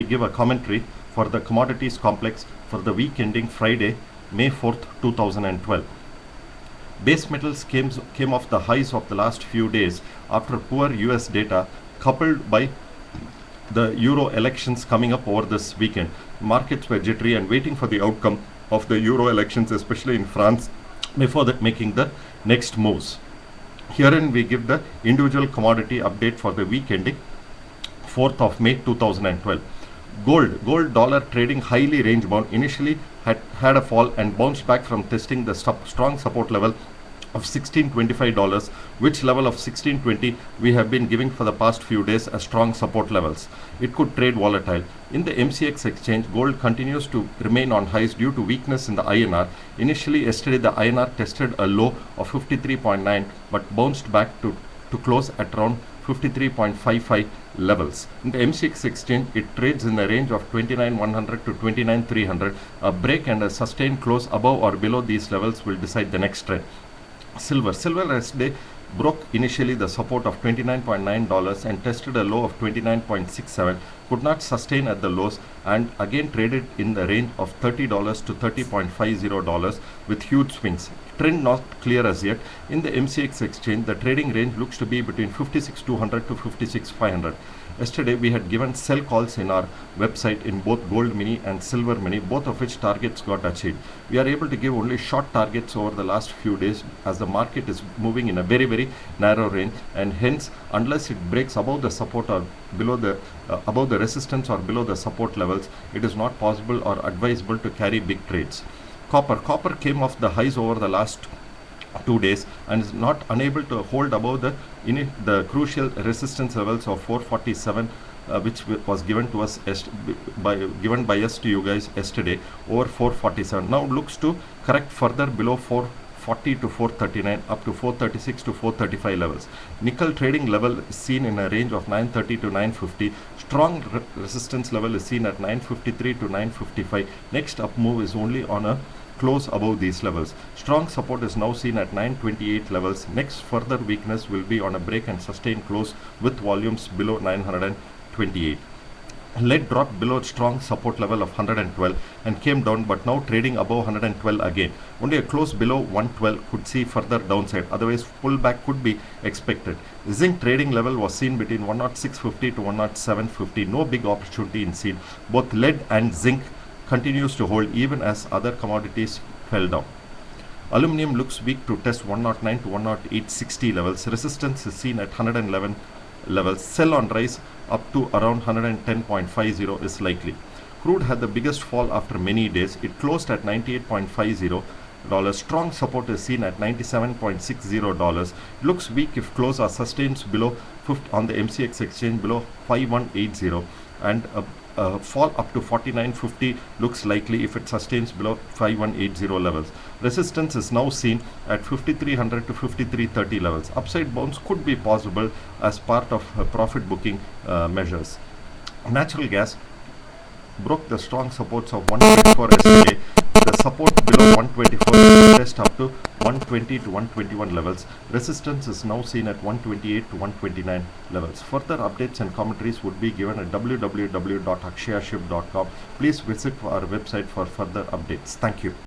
give a commentary for the commodities complex for the week ending Friday, May 4th, 2012. Base metals came off the highs of the last few days after poor US data coupled by the Euro elections coming up over this weekend. Markets were jittery and waiting for the outcome of the Euro elections, especially in France, before making the next moves. Herein we give the individual commodity update for the week ending 4th of May 2012. Gold dollar trading highly range bound initially had a fall and bounced back from testing the strong support level of $1625, which level of 1620 we have been giving for the past few days as strong support levels. It could trade volatile. In the MCX exchange, gold continues to remain on highs due to weakness in the INR. Initially yesterday the INR tested a low of 53.9 but bounced back to close at around 53.55 levels. In the MCX exchange, it trades in the range of 29,100 to 29,300. A break and a sustained close above or below these levels will decide the next trend. Silver yesterday broke initially the support of $29.9 and tested a low of 29.67, could not sustain at the lows and again traded in the range of $30 to $30.50 with huge swings. Trend not clear as yet. In the MCX exchange, the trading range looks to be between 56,200 to 56,500. Yesterday we had given sell calls in our website in both gold mini and silver mini, both of which targets got achieved. We are able to give only short targets over the last few days as the market is moving in a very narrow range, and hence unless it breaks above the support or below the above the resistance or below the support levels, it is not possible or advisable to carry big trades. Copper came off the highs over the last 2 days and is not unable to hold above the crucial resistance levels of 447, which was given to us given by us to you guys yesterday over 447. Now looks to correct further below 440 to 439 up to 436 to 435 levels. Nickel trading level is seen in a range of 930 to 950. Strong resistance level is seen at 953 to 955. Next up move is only on a close above these levels. Strong support is now seen at 928 levels. Next further weakness will be on a break and sustained close with volumes below 928. Lead dropped below strong support level of 112 and came down, but now trading above 112 again. Only a close below 112 could see further downside, otherwise pullback could be expected. Zinc trading level was seen between 106.50 to 107.50. No big opportunity in seen. Both lead and zinc continues to hold even as other commodities fell down. Aluminium looks weak to test 109 to 108.60 levels. Resistance is seen at 111 levels. Sell on rise up to around 110.50 is likely. Crude had the biggest fall after many days. It closed at $98.50. Strong support is seen at $97.60. Looks weak if close or sustains below 50 on the MCX exchange below 5180, and a fall up to 49.50 looks likely if it sustains below 5180 levels. Resistance is now seen at 5300 to 5330 levels. Upside bounce could be possible as part of profit booking measures. Natural gas broke the strong supports of 124 yesterday. The support below 124 test up to 120 to 121 levels. Resistance is now seen at 128 to 129 levels. Further updates and commentaries would be given at www.akshayaship.com. Please visit our website for further updates. Thank you.